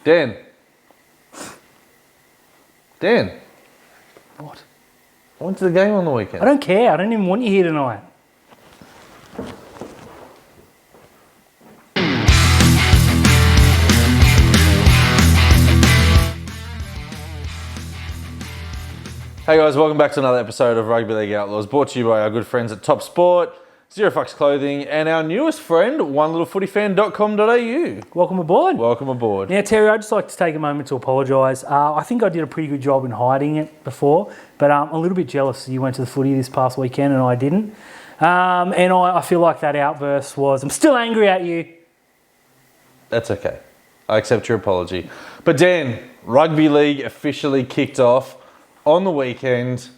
Dan. What? I went to the game on the weekend. I don't care. I don't even want you here tonight. Hey guys, welcome back to another episode of Rugby League Outlaws, brought to you by our good friends at Top Sport, Zero Fucks Clothing, and our newest friend, onelittlefootyfan.com.au. Welcome aboard. Welcome aboard. Now, Terry, I'd just like to take a moment to apologise. I think I did a pretty good job in hiding it before, but I'm a little bit jealous you went to the footy this past weekend and I didn't. And I feel like that outburst was, I'm still angry at you. That's okay. I accept your apology. But Dan, Rugby League officially kicked off on the weekend.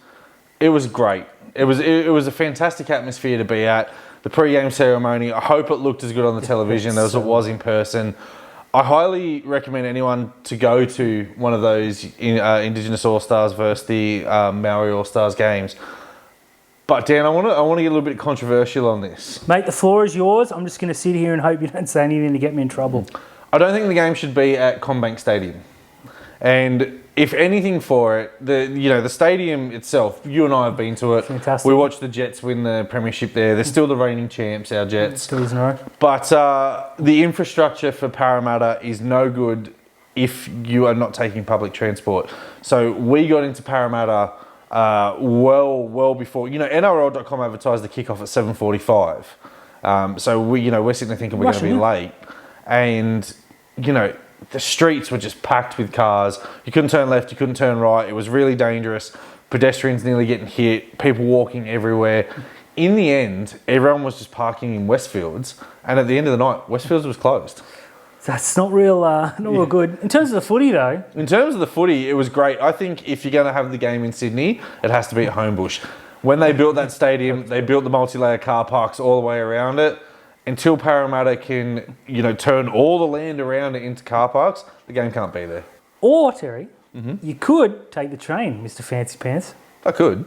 It was great. It was a fantastic atmosphere to be at. The pre-game ceremony, I hope it looked as good on the television as it was in person. I highly recommend anyone to go to one of those Indigenous All-Stars versus the Maori All-Stars games. But Dan, I want to get a little bit controversial on this. Mate, the floor is yours. I'm just going to sit here and hope you don't say anything to get me in trouble. I don't think the game should be at CommBank Stadium. And if anything for it, the stadium itself, you and I have been to it. Fantastic. We watched the Jets win the premiership there. They're still the reigning champs, our Jets. Still is no. But the infrastructure for Parramatta is no good if you are not taking public transport. So we got into Parramatta well before. NRL.com advertised the kickoff at 7:45. So we're sitting there thinking we're going to be late, and the streets were just packed with cars. You couldn't turn left, you couldn't turn right. It was really dangerous. Pedestrians nearly getting hit, people walking everywhere. In the end, everyone was just parking in Westfields, and at the end of the night, Westfields was closed. That's not real good. In terms of the footy, though. In terms of the footy, it was great. I think if you're going to have the game in Sydney, it has to be at Homebush. When they built that stadium, they built the multi-layer car parks all the way around it. Until Parramatta can, turn all the land around it into car parks, the game can't be there. Or, Terry, you could take the train, Mr. Fancy Pants. I could.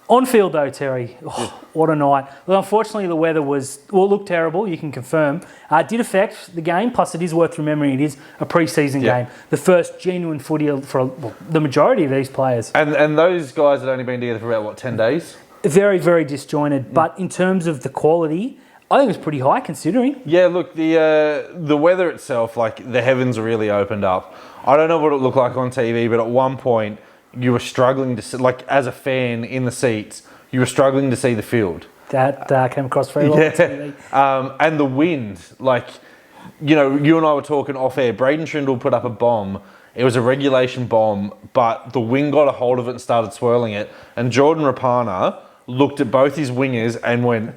On field, though, Terry, what a night. Well, unfortunately, the weather looked terrible, you can confirm. It did affect the game, plus it is worth remembering it is a pre-season game. The first genuine footy for the majority of these players. And those guys had only been together for about, 10 days? Very, very disjointed. But in terms of the quality, I think it was pretty high considering. Yeah, look, the weather itself, the heavens really opened up. I don't know what it looked like on TV, but at one point you were struggling to see, as a fan in the seats, you were struggling to see the field. That came across very well on TV. And the wind, you and I were talking off air. Braden Trindle put up a bomb. It was a regulation bomb, but the wind got a hold of it and started swirling it. And Jordan Rapana looked at both his wingers and went,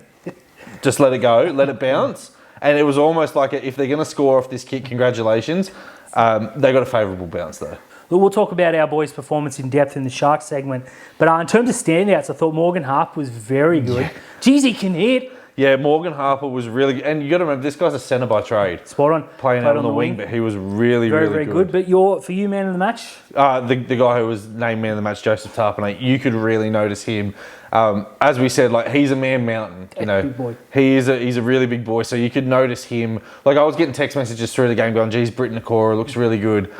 just let it go, let it bounce. And it was almost like if they're going to score off this kick, congratulations. They got a favourable bounce though. Look, we'll talk about our boys' performance in depth in the Sharks segment. But in terms of standouts, I thought Morgan Harper was very good. Yeah. Geez, he can hit. Yeah, Morgan Harper was really good. And you got to remember, this guy's a centre by trade. Spot on. Playing out on the wing, but he was really good. But for you, man of the match? The guy who was named man of the match, Joseph Tarpanay, you could really notice him. As we said, he's a man mountain. Big boy. He's a really big boy, so you could notice him. I was getting text messages through the game going, geez, Britton Nakora looks really good.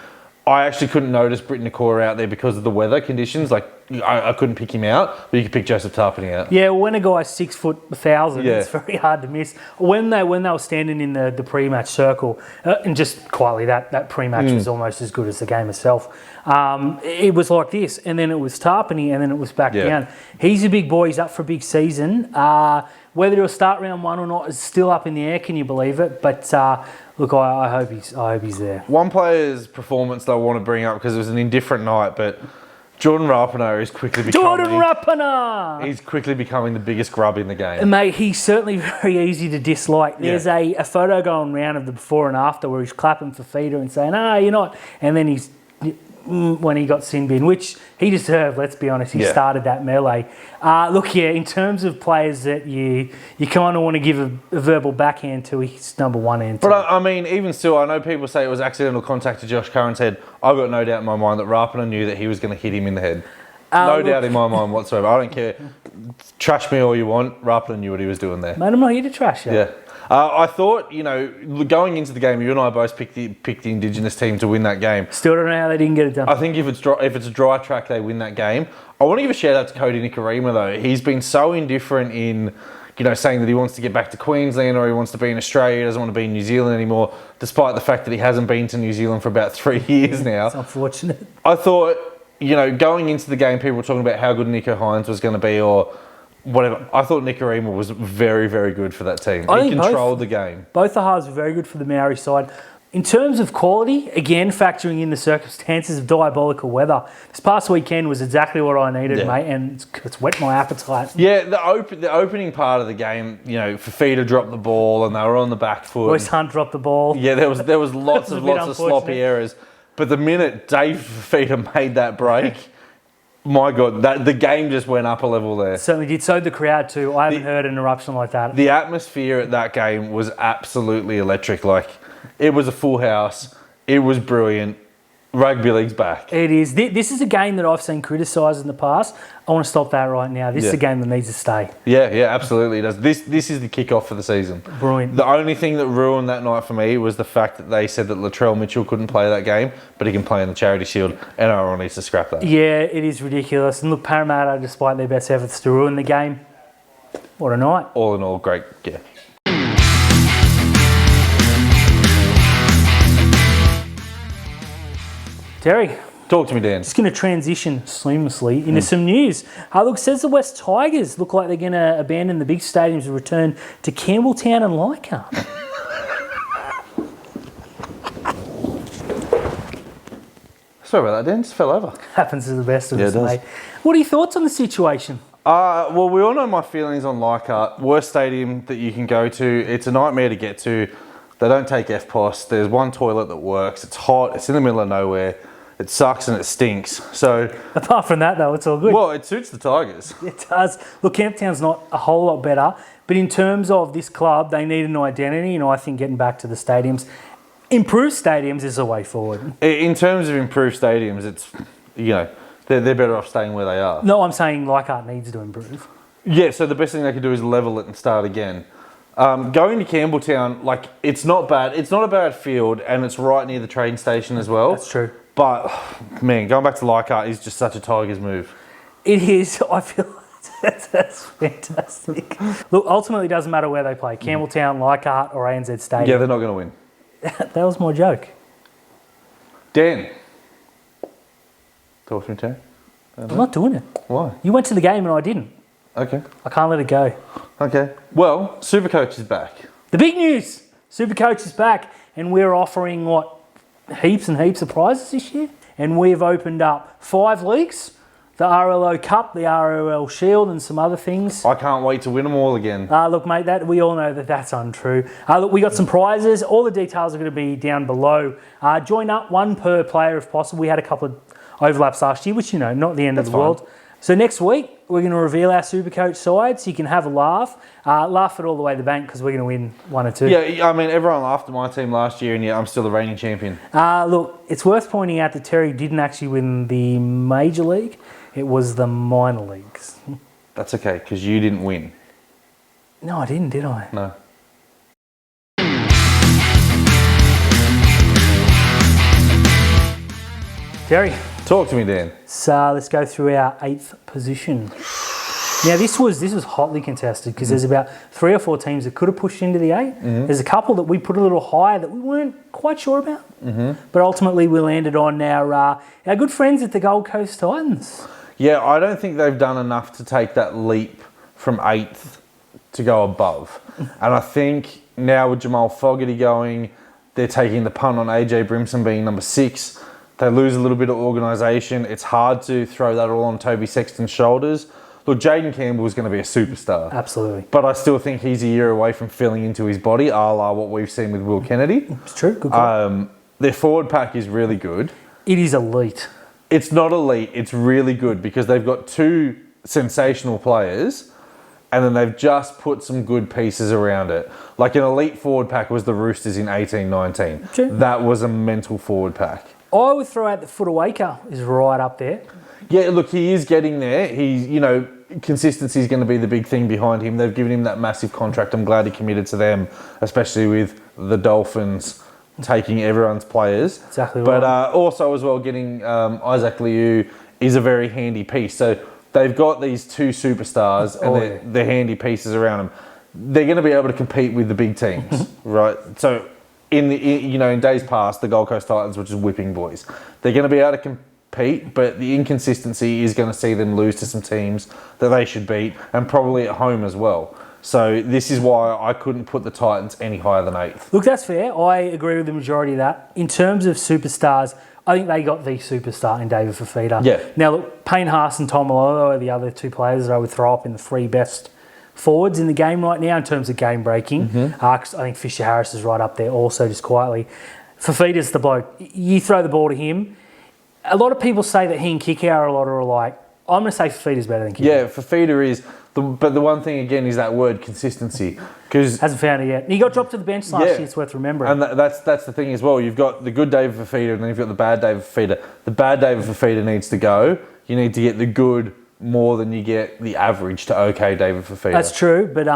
I actually couldn't notice Britton Nakora out there because of the weather conditions. I couldn't pick him out, but you could pick Joseph Tarpanay out. Yeah, when a guy's 6'1,000", it's very hard to miss. When they were standing in the pre-match circle, and just quietly, that pre-match was almost as good as the game itself. It was like this, and then it was Tarpanay, and then it was back down. He's a big boy. He's up for a big season. Whether he'll start round one or not is still up in the air. Can you believe it? But look, I hope he's there. One player's performance that I want to bring up because it was an indifferent night, but Jordan Rapana is quickly He's quickly becoming the biggest grub in the game. And mate, he's certainly very easy to dislike. There's a photo going around of the before and after where he's clapping for Feeder and saying, you're not. And then he's when he got sin bin, which he deserved, let's be honest. He started that melee. In terms of players that you kind of want to give a verbal backhand to, he's number one and two. But I mean, even still, I know people say it was accidental contact to Josh Curran's head. I've got no doubt in my mind that Rapana knew that he was going to hit him in the head. No doubt in my mind whatsoever. I don't care. Trash me all you want. Rapana knew what he was doing there. Mate, I'm not here to trash you. Yeah. I thought, going into the game, you and I both picked the Indigenous team to win that game. Still don't know how they didn't get it done. I think if it's a dry track, they win that game. I want to give a shout out to Cody Nicarima, though. He's been so indifferent in, saying that he wants to get back to Queensland or he wants to be in Australia, he doesn't want to be in New Zealand anymore, despite the fact that he hasn't been to New Zealand for about 3 years now. It's unfortunate. I thought, going into the game, people were talking about how good Nico Hines was going to be or whatever. I thought Nicarima was very, very good for that team. He controlled the game. Both the halves were very good for the Maori side. In terms of quality, again, factoring in the circumstances of diabolical weather, this past weekend was exactly what I needed, mate, and it's whet my appetite. Yeah, the opening part of the game, Fafita dropped the ball and they were on the back foot. Royce Hunt dropped the ball. Yeah, there was lots of sloppy errors. But the minute Dave Fafita made that break, my God, the game just went up a level there. It certainly did. So did the crowd too. I haven't heard an eruption like that. The atmosphere at that game was absolutely electric. It was a full house. It was brilliant. Rugby league's back. It is. This is a game that I've seen criticised in the past. I want to stop that right now. This is a game that needs to stay. Yeah, absolutely it does. This is the kickoff for the season. Brilliant. The only thing that ruined that night for me was the fact that they said that Latrell Mitchell couldn't play that game, but he can play in the Charity Shield, and RLO needs to scrap that. Yeah, it is ridiculous. And look, Parramatta, despite their best efforts to ruin the game, what a night. All in all, great. Yeah. Terry. Talk to me, Dan. Just going to transition seamlessly into some news. Look, says the West Tigers look like they're going to abandon the big stadiums and return to Campbelltown and Leichhardt. Sorry about that, Dan. Just fell over. Happens to the best of us, it does. mate. What are your thoughts on the situation? Well, we all know my feelings on Leichhardt. Worst stadium that you can go to. It's a nightmare to get to. They don't take FPOS. There's one toilet that works. It's hot. It's in the middle of nowhere. It sucks and it stinks. So apart from that, though, it's all good. Well, it suits the Tigers. It does. Look, Camptown's not a whole lot better, but in terms of this club, they need an identity, and I think getting back to the stadiums, improved stadiums is the way forward. In terms of improved stadiums, it's they're better off staying where they are. No, I'm saying Leichhardt needs to improve. Yeah. So the best thing they could do is level it and start again. Going to Campbelltown, it's not bad. It's not a bad field, and it's right near the train station as well. That's true. But, man, going back to Leichhardt is just such a Tigers move. It is. I feel that's fantastic. Look, ultimately, it doesn't matter where they play. Campbelltown, Leichhardt, or ANZ Stadium. Yeah, they're not going to win. That was my joke. Dan. Talk to me, Terry. I'm not doing it. Why? You went to the game and I didn't. Okay. I can't let it go. Okay. Well, Supercoach is back. The big news. Supercoach is back, and we're offering, heaps and heaps of prizes this year. And we've opened up 5 leagues, the RLO Cup, the RLO Shield, and some other things. I can't wait to win them all again. Look, mate, we all know that that's untrue. Look, we got some prizes. All the details are going to be down below. Join up, 1 per player if possible. We had a couple of overlaps last year, which, not the end of the world. So next week, we're going to reveal our Supercoach side so you can have a laugh. Laugh it all the way to the bank because we're going to win 1 or 2. Yeah, I mean, everyone laughed at my team last year, and yet I'm still the reigning champion. Look, it's worth pointing out that Terry didn't actually win the Major League. It was the minor leagues. That's okay, because you didn't win. No, I didn't, did I? No. Terry. Talk to me, Dan. So let's go through our 8th position. Now this was hotly contested because there's about 3 or 4 teams that could have pushed into the 8. There's a couple that we put a little higher that we weren't quite sure about. But ultimately we landed on our good friends at the Gold Coast Titans. Yeah, I don't think they've done enough to take that leap from 8th to go above. And I think now with Jamal Fogarty going, they're taking the punt on AJ Brimson being number 6. They lose a little bit of organisation. It's hard to throw that all on Toby Sexton's shoulders. Look, Jaden Campbell is going to be a superstar. Absolutely. But I still think he's a year away from filling into his body, a la what we've seen with Will Kennedy. It's true. Good call. Their forward pack is really good. It is elite. It's not elite. It's really good because they've got 2 sensational players and then they've just put some good pieces around it. Like an elite forward pack was the Roosters in 18-19. True. That was a mental forward pack. I would throw out the Footawaker is right up there. Yeah, look, he is getting there. He's, consistency is going to be the big thing behind him. They've given him that massive contract. I'm glad he committed to them, especially with the Dolphins taking everyone's players. Exactly right. But also as well, getting Isaac Liu is a very handy piece. So they've got these two superstars and they're handy pieces around them. They're going to be able to compete with the big teams, right? So in days past, the Gold Coast Titans were just whipping boys. They're going to be able to compete, but the inconsistency is going to see them lose to some teams that they should beat, and probably at home as well. So this is why I couldn't put the Titans any higher than 8th. Look, that's fair. I agree with the majority of that. In terms of superstars, I think they got the superstar in David Fifita. Yeah. Now, look, Payne Haas and Tom Malolo are the other two players that I would throw up in the 3 best forwards in the game right now in terms of game breaking. I think Fisher Harris is right up there also, just quietly. Fifita's the bloke. You throw the ball to him. A lot of people say that he and Kikau are alike. I'm going to say Fifita's better than Kikau. Yeah, Fifita is. But the one thing, again, is that word, consistency. Because hasn't found it yet. He got dropped to the bench last year, it's worth remembering. And that's the thing as well. You've got the good David Fifita and then you've got the bad David Fifita. The bad David Fifita needs to go. You need to get the good more than you get the average to okay David Fifita. That's true, but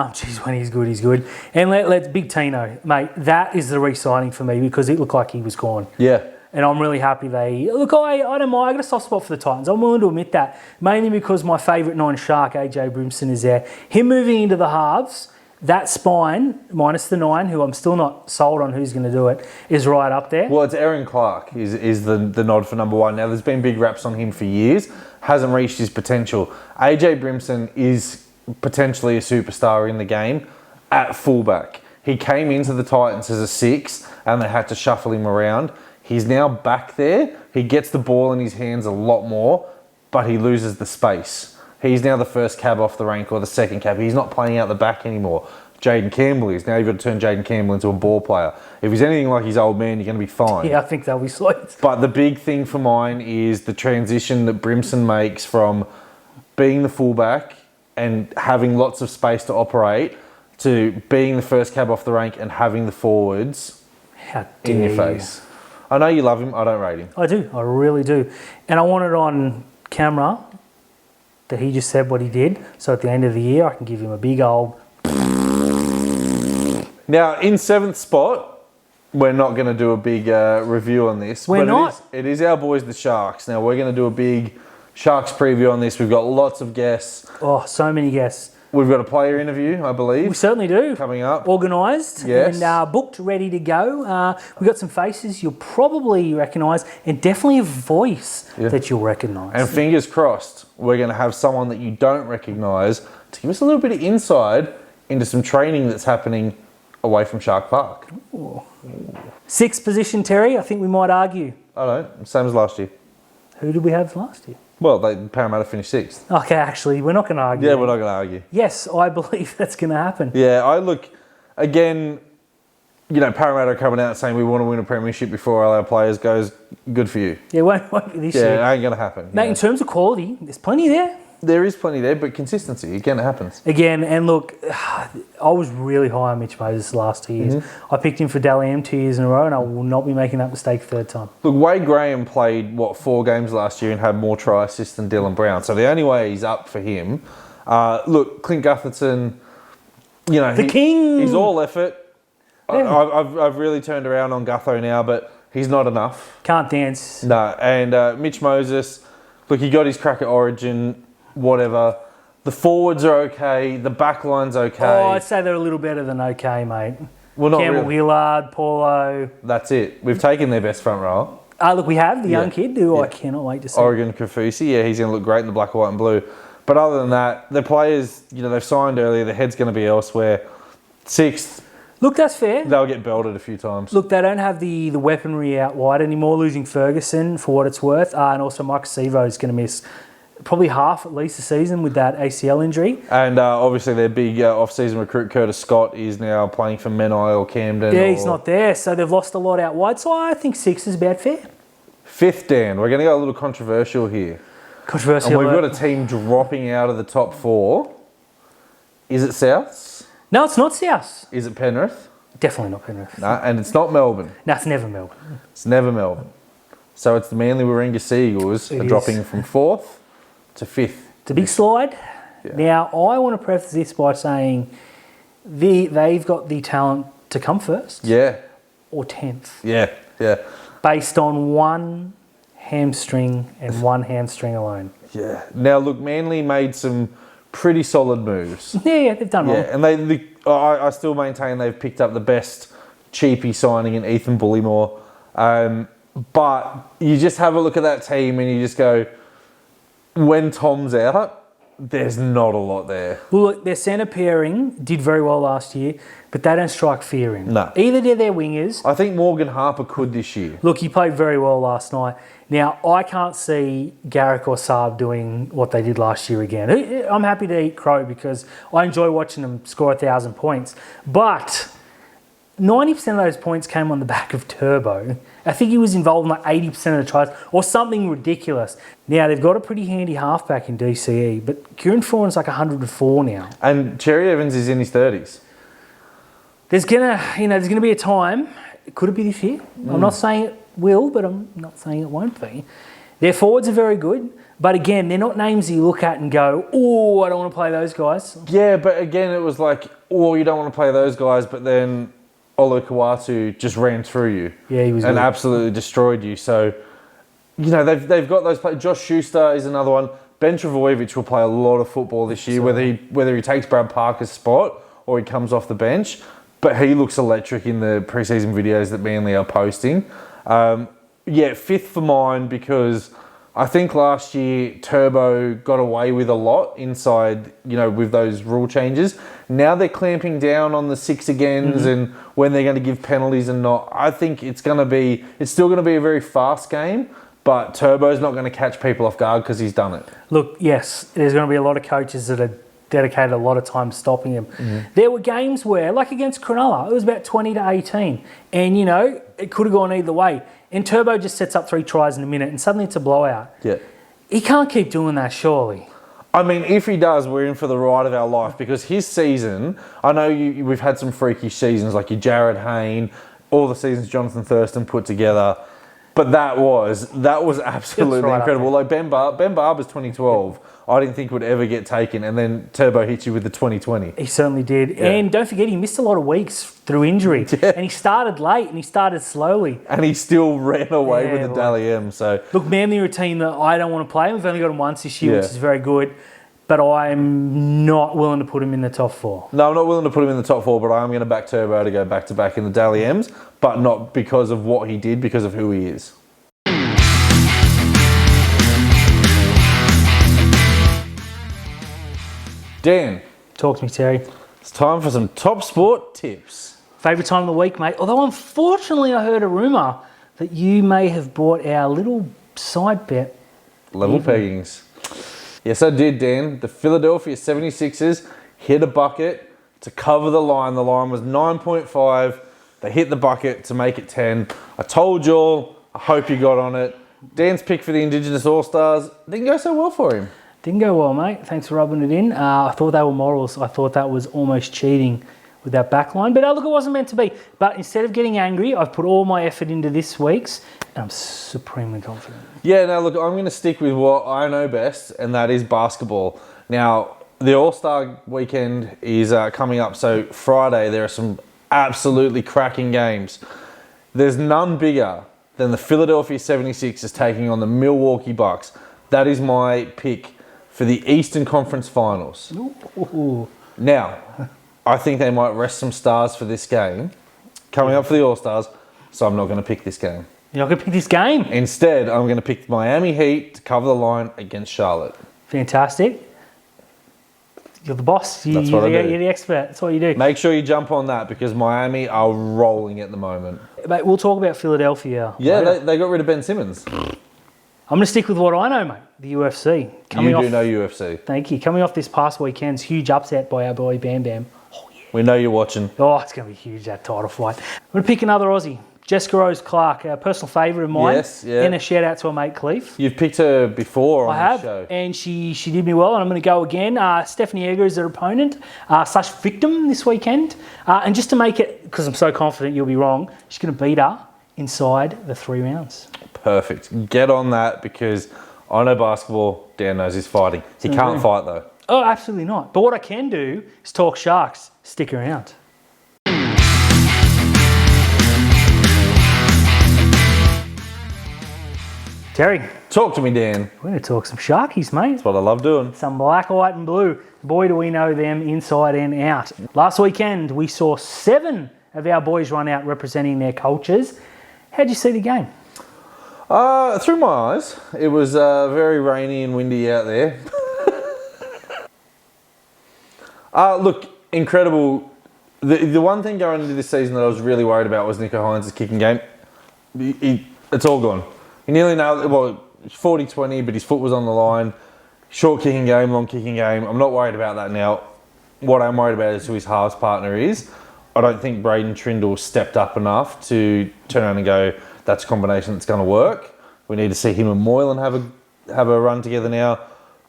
when he's good, he's good. And let's Big Tino, mate, that is the re-signing for me because it looked like he was gone. Yeah. And I'm really happy I don't mind. I got a soft spot for the Titans. I'm willing to admit that. Mainly because my favourite 9 Shark, AJ Brimson, is there. Him moving into the halves, that spine, minus the 9, who I'm still not sold on who's going to do it, is right up there. Well, it's Aaron Clark is the nod for number 1. Now, there's been big raps on him for years. Hasn't reached his potential. AJ Brimson is potentially a superstar in the game at fullback. He came into the Titans as a 6 and they had to shuffle him around. He's now back there. He gets the ball in his hands a lot more, but he loses the space. He's now the first cab off the rank or the second cab. He's not playing out the back anymore. Jaden Campbell is. Now you've got to turn Jaden Campbell into a ball player. If he's anything like his old man, you're going to be fine. Yeah, I think they'll be sweet. But the big thing for mine is the transition that Brimson makes from being the fullback and having lots of space to operate to being the first cab off the rank and having the forwards in your face. I know you love him. I don't rate him. I do. I really do. And I want it on camera that he just said what he did. So at the end of the year, I can give him a big old... Now, in 7th spot, we're not going to do a big review on this. We're not? It is our boys, the Sharks. Now, we're going to do a big Sharks preview on this. We've got lots of guests. Oh, so many guests. We've got a player interview, I believe. We certainly do. Coming up. Organised. Yes. And booked, ready to go. We've got some faces you'll probably recognise and definitely a voice that you'll recognise. And fingers crossed, we're going to have someone that you don't recognise to give us a little bit of insight into some training that's happening away from Shark Park. Ooh. 6th position, Terry, I think we might argue. I don't know, same as last year. Who did we have last year? Well, Parramatta finished 6th. Okay, actually, we're not going to argue. Yeah, we're not going to argue. Yes, I believe that's going to happen. Yeah, I look, again, Parramatta are coming out saying we want to win a premiership before all our players goes, good for you. Yeah, won't be this year. Yeah, it ain't going to happen. Mate, in terms of quality, there's plenty there. There is plenty there, but consistency, again, it happens. Again, and look, I was really high on Mitch Moses the last 2 years. I picked him for Dally M 2 years in a row, and I will not be making that mistake third time. Look, Wade Graham played, 4 games last year and had more try assists than Dylan Brown. So the only way he's up for him. Look, Clint Gutherson, the king! He's all effort. Yeah. I've really turned around on Gutho now, but he's not enough. Can't dance. No, and Mitch Moses, look, he got his crack at Origin, whatever. The forwards are okay. The back line's okay. Oh, I'd say they're a little better than okay, mate. Well, not Campbell really. Willard, Paulo. That's it. We've taken their best front row. Look, we have the young kid who I cannot wait to see. Oregon Kafusi, yeah, he's going to look great in the black, white and blue. But other than that, the players, they've signed earlier. Their head's going to be elsewhere. 6th. Look, that's fair. They'll get belted a few times. Look, they don't have the weaponry out wide anymore, losing Ferguson for what it's worth. And also Mike Sevo is going to miss probably half at least the season with that ACL injury. And obviously their big off-season recruit, Curtis Scott, is now playing for Menai or Camden. Yeah, he's not there. So they've lost a lot out wide. So I think 6 is about fair. 5th, Dan. We're going to go a little controversial here. Controversial. And we've got a team dropping out of the top 4. Is it Souths? No, it's not South. Is it Penrith? Definitely not Penrith. No, and it's not Melbourne. No, it's never Melbourne. It's never Melbourne. So it's the Manly Warringah Seagulls are dropping from 4th to 5th. It's a big slide. Yeah. Now, I want to preface this by saying they've got the talent to come first. Yeah. Or 10th. Yeah. Based on one hamstring and one hamstring alone. Yeah. Now, look, Manly made some pretty solid moves. Yeah, they've done well. Yeah, and I still maintain they've picked up the best cheapie signing in Ethan Bullymore. But you just have a look at that team and you just go, when Tom's out, there's not a lot there. Well, look, their centre pairing did very well last year, but they don't strike fear in. No. Either they're their wingers. I think Morgan Harper could this year. Look, he played very well last night. Now, I can't see Garrick or Saab doing what they did last year again. I'm happy to eat crow because I enjoy watching them score 1,000 points. But 90% of those points came on the back of Turbo. I think he was involved in like 80% of the tries or something ridiculous. Now, they've got a pretty handy halfback in DCE, but Kieran Foran's like 104 now. And Cherry Evans is in his 30s. There's gonna be a time. Could it be this year? I'm not saying it will, but I'm not saying it won't be. Their forwards are very good, but again, they're not names you look at and go, oh, I don't want to play those guys. Yeah, but again, it was like, oh, you don't want to play those guys, but then Olu Kawatu just ran through you. Yeah, he was and good. absolutely destroyed you. So, they've got those players. Josh Schuster is another one. Ben Travojevic will play a lot of football this year, whether he takes Brad Parker's spot or he comes off the bench. But he looks electric in the preseason videos that Manly are posting. 5th for mine because I think last year Turbo got away with a lot inside, with those rule changes. Now they're clamping down on the 6-agains and when they're going to give penalties and not. I think it's still going to be a very fast game, but Turbo's not going to catch people off guard because he's done it. Look, yes, there's going to be a lot of coaches that are dedicated a lot of time stopping him. There were games where, like against Cronulla, it was about 20-18 and, it could have gone either way. And Turbo just sets up 3 tries in a minute and suddenly it's a blowout. Yeah. He can't keep doing that, surely. I mean, if he does, we're in for the ride of our life because his season, I know we've had some freakish seasons like your Jared Hayne, all the seasons Jonathan Thurston put together, but that was absolutely right incredible. Like Ben Barber's 2012, I didn't think would ever get taken, and then Turbo hit you with the 2020. He certainly did. Yeah. And don't forget, he missed a lot of weeks through injury. Yeah. And he started late and he started slowly. And he still ran away with the Dally M. So look, Manly are a team that I don't want to play. We've only got him once this year, which is very good. But I'm not willing to put him in the top 4. No, I'm not willing to put him in the top 4, but I am going to back Turbo to go back-to-back in the Dally M's, but not because of what he did, because of who he is. Dan. Talk to me, Terry. It's time for some top sport tips. Favourite time of the week, mate. Although, unfortunately, I heard a rumour that you may have bought our little side bet. Level peggings. Yes, I did, Dan. The Philadelphia 76ers hit a bucket to cover the line. The line was 9.5. They hit the bucket to make it 10. I told you all. I hope you got on it. Dan's pick for the Indigenous All-Stars didn't go so well for him. Didn't go well, mate. Thanks for rubbing it in. I thought they were morals. I thought that was almost cheating with that back line. But look, it wasn't meant to be. But instead of getting angry, I've put all my effort into this week's, and I'm supremely confident. Yeah, now look, I'm going to stick with what I know best, and that is basketball. Now, the All-Star weekend is coming up, so Friday there are some absolutely cracking games. There's none bigger than the Philadelphia 76ers taking on the Milwaukee Bucks. That is my pick for the Eastern Conference Finals. Ooh. Now, I think they might rest some stars for this game, coming up for the All-Stars, so I'm not going to pick this game. You're not going to pick this game? Instead, I'm going to pick Miami Heat to cover the line against Charlotte. Fantastic. You're the boss. That's what I do. You're the expert. That's what you do. Make sure you jump on that because Miami are rolling at the moment. Mate, we'll talk about Philadelphia. Yeah, they got rid of Ben Simmons. I'm going to stick with what I know, mate. The UFC. You do know UFC. Thank you. Coming off this past weekend's huge upset by our boy Bam Bam. Oh, yeah. We know you're watching. Oh, it's going to be huge, that title fight. I'm going to pick another Aussie. Jessica Rose Clark, a personal favourite of mine. Yes, yeah. And a shout out to her mate Cleef. You've picked her before on the show. And she did me well, and I'm going to go again. Stephanie Egger is her opponent / victim this weekend. And just to make it, because I'm so confident you'll be wrong, she's going to beat her inside the 3 rounds. Perfect. Get on that because I know basketball. Dan knows he's fighting. He can't fight though. Oh, absolutely not. But what I can do is talk Sharks. Stick around. Terry. Talk to me, Dan. We're going to talk some Sharkies, mate. That's what I love doing. Some black, white and blue. Boy, do we know them inside and out. Last weekend, we saw 7 of our boys run out representing their cultures. How'd you see the game? Through my eyes. It was very rainy and windy out there. Look, incredible. The one thing going into this season that I was really worried about was Nicho Hynes' kicking game. It's all gone. He nearly nailed it. Well, 40-20, but his foot was on the line. Short kicking game, long kicking game. I'm not worried about that now. What I'm worried about is who his halves partner is. I don't think Braden Trindle stepped up enough to turn around and go, that's a combination that's going to work. We need to see him and Moylan have a run together now.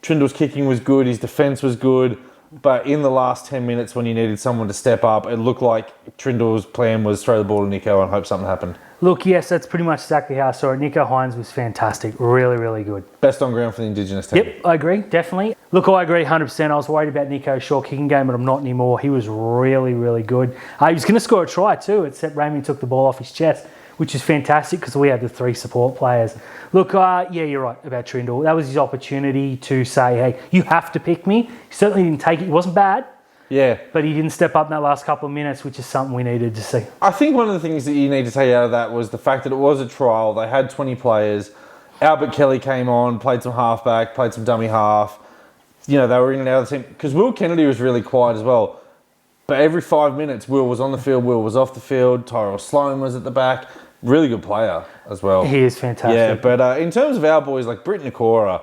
Trindle's kicking was good. His defence was good. But in the last 10 minutes when you needed someone to step up, it looked like Trindle's plan was throw the ball to Nicho and hope something happened. Look, yes, that's pretty much exactly how I saw it. Nicho Hynes was fantastic. Really, really good. Best on ground for the Indigenous team. Yep, I agree, definitely. Look, I agree 100%. I was worried about Nicho's short kicking game, but I'm not anymore. He was really, really good. He was going to score a try too, except Raymond took the ball off his chest, which is fantastic because we had the 3 support players. Look, yeah, you're right about Trindle. That was his opportunity to say, hey, you have to pick me. He certainly didn't take it. He wasn't bad. Yeah. But he didn't step up in that last couple of minutes, which is something we needed to see. I think one of the things that you need to take out of that was the fact that it was a trial. They had 20 players. Albert Kelly came on, played some halfback, played some dummy half. You know, they were in and out of the team. Because Will Kennedy was really quiet as well. But every 5 minutes, Will was on the field, Will was off the field, Tyrell Sloan was at the back. Really good player as well. He is fantastic. Yeah, but in terms of our boys, like Britt Nakora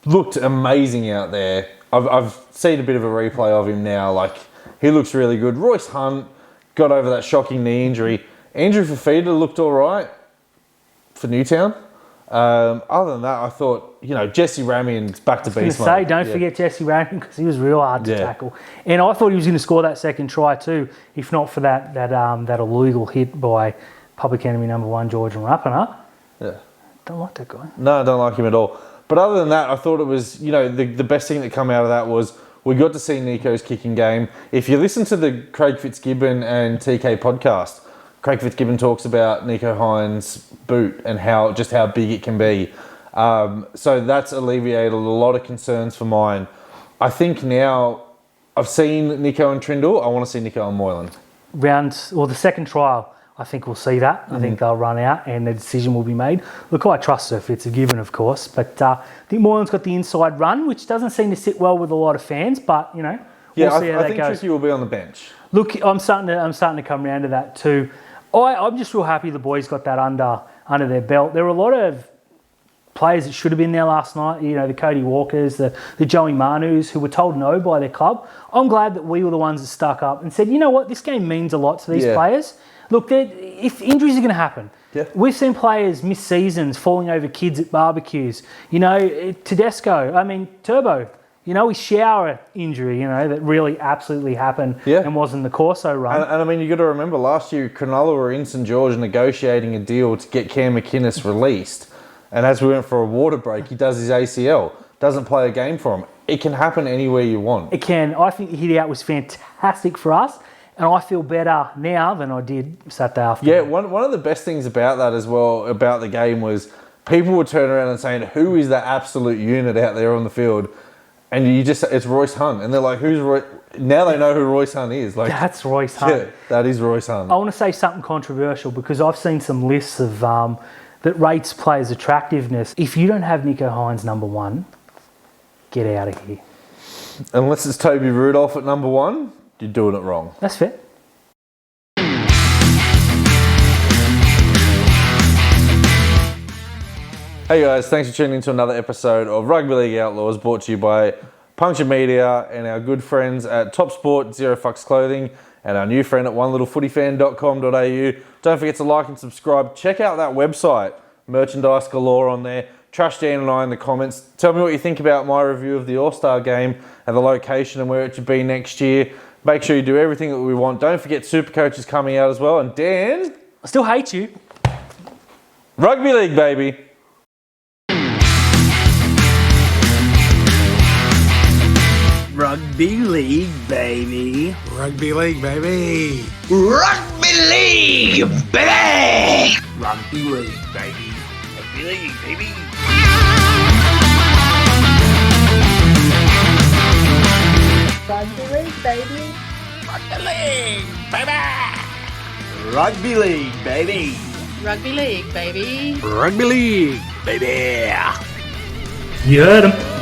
looked amazing out there. I've seen a bit of a replay of him now. Like, he looks really good. Royce Hunt got over that shocking knee injury. Andrew Fafita looked all right for Newtown. Other than that, I thought, you know, Jesse Ramion's back to beast mode. Don't forget Jesse Ramion because he was real hard to tackle. And I thought he was going to score that second try too, if not for that illegal hit by public enemy number 1, George Rapana. Yeah. Don't like that guy. No, I don't like him at all. But other than that, I thought it was, you know, the best thing that come out of that was we got to see Nicho's kicking game. If you listen to the Craig Fitzgibbon and TK podcast, Craig Fitzgibbon talks about Nicho Hynes' boot and how big it can be. So that's alleviated a lot of concerns for mine. I think now I've seen Nicho and Trindle. I want to see Nicho and Moylan. The second trial, I think we'll see that. I think they'll run out and the decision will be made. Look, I trust Surf. It's a given, of course. But I think Moylan's got the inside run, which doesn't seem to sit well with a lot of fans. But, you know, we'll see how that goes. I think Tricky will be on the bench. Look, I'm starting to come around to that too. I'm just real happy the boys got that under their belt. There were a lot of players that should have been there last night. You know, the Cody Walkers, the Joey Manus, who were told no by their club. I'm glad that we were the ones that stuck up and said, you know what, this game means a lot to these players. Look, if injuries are going to happen, we've seen players miss seasons, falling over kids at barbecues. You know, Tedesco, Turbo, you know, his shower injury, you know, that really absolutely happened and wasn't the Corso run. And I mean, you got to remember last year, Cronulla were in St George negotiating a deal to get Cam McInnes released. And as we went for a water break, he does his ACL, doesn't play a game for him. It can happen anywhere you want. It can. I think the hit out was fantastic for us. And I feel better now than I did Saturday afternoon. Yeah, one of the best things about that as well, about the game, was people would turn around and saying, who is that absolute unit out there on the field? And it's Royce Hunt. And they're like, who's Royce? Now they know who Royce Hunt is. Like, that's Royce Hunt. Yeah, that is Royce Hunt. I want to say something controversial because I've seen some lists of that rates players' attractiveness. If you don't have Nicho Hynes number 1, get out of here. Unless it's Toby Rudolph at number 1. You're doing it wrong. That's fair. Hey guys, thanks for tuning in to another episode of Rugby League Outlaws, brought to you by Puncture Media and our good friends at Top Sport, Zero Fucks Clothing, and our new friend at onelittlefootyfan.com.au. Don't forget to like and subscribe. Check out that website. Merchandise galore on there. Trash Dan and I in the comments. Tell me what you think about my review of the All-Star game and the location and where it should be next year. Make sure you do everything that we want. Don't forget Supercoach is coming out as well. And Dan... I still hate you. Rugby League, baby. Rugby league, baby. Rugby league, baby. Rugby league, baby. Rugby league, baby. Rugby league, baby. Rugby league, baby. Rugby league, baby. Rugby league, baby. Rugby league, baby. Rugby league, baby. You heard him.